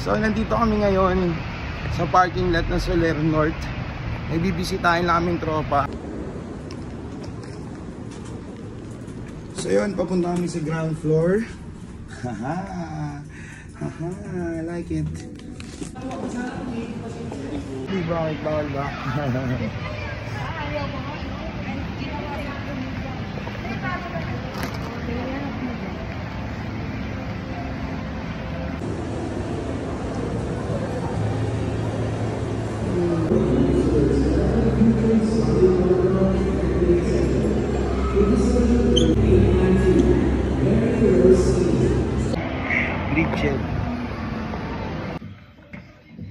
So nandito kami ngayon sa parking lot ng Soler North. May bibisitahin namin tropa. So yun, papunta kami sa ground floor. Haha, haha, I like it. Bakit bawal ba? Richard.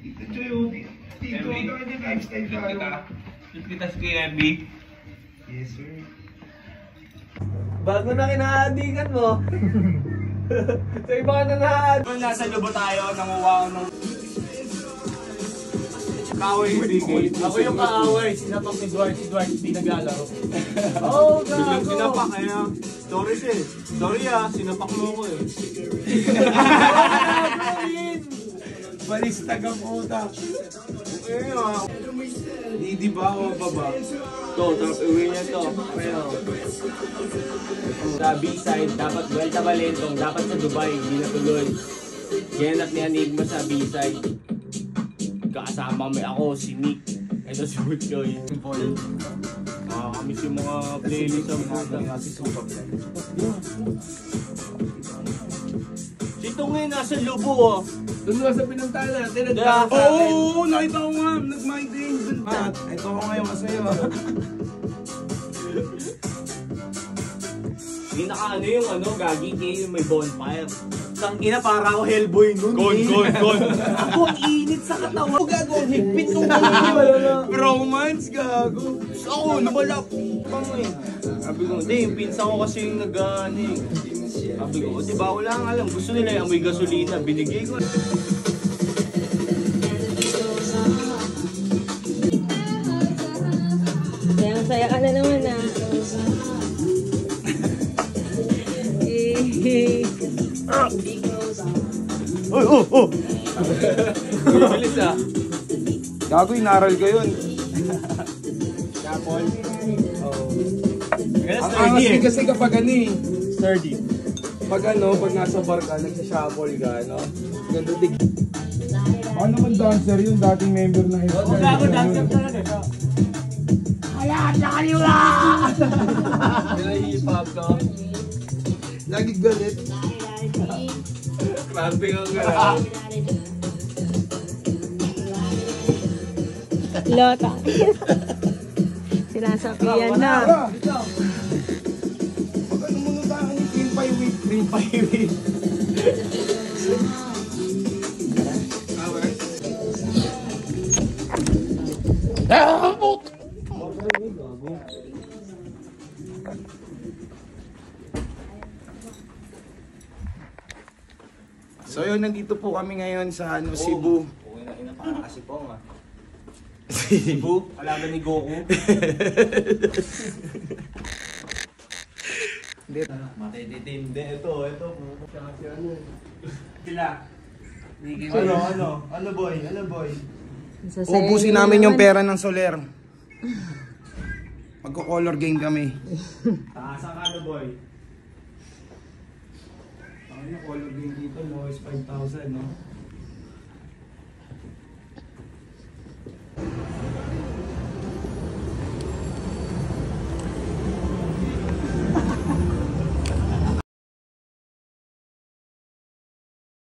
Ito yung dito ang lifestyle tayo. Kita si Abby. Yes sir. Bago na kinahadikan mo. Sa iba ka na nahahad. Nasa lubo tayo, nanguha ko ng kaaway brigade. Ako yung kaaway, sinapak ni Dwight. Si Dwight hindi naglalaro. Oh, Biglang gago! sinapak kaya. Sorry eh. Sorry sinapak mo ko eh. Balistag ang utak. Di ba o baba? To, tapos uwi niya to. Sa B-side, dapat Vuelta Valentong, dapat sa Dubai, hindi natuloy. Ganap ni Enigma sa B-side. Kasama may ako, si Nick. Ito si Butchoy. Kami si mga playlist sa mga. Si Tungay nasa lubo Doon nga sa pinuntahan natin. Oo, nakita ko nga. Nag-migraine dun. Ito ko ngayon kasi Hindi naka yung gagi kayo may bonfire. Tangina para ako Hellboy nun. Gone. Ako ang init sa katawan. Gago, ang higpit nung romance, gago. Ako, nabalap. Sabi ko, hindi, yung pinsan ko kasi yung sabi ko, diba, wala nga alam. Gusto nila yung amoy gasolina. Binigay ko. Saya ka na naman Oh! Bilis Gago, inaral ko yun. Kapol. Ang angas kasi kapag Sturdy. pag nasa bar ka, nagsashuffle ka, ganda dig. Ano naman dancer yung dating member na ito? Gago, dancer talaga. Ayan, nakaliwa! Hip-hop to. Lagi galit. Grabe ang gano'n. Lota. Sinasabihan na. Pag muna tayo ni Green Pie Week. So yun, nandito po kami ngayon sa Cebu. Kasi po nga. Cebu, alaga ni Goku. Matititindi. Ito. Sila. Ano boy? Ubusin namin yung pera ng Soler. Magko-color game kami. Saan ka boy? Ang color game dito, no, is 5,000, no?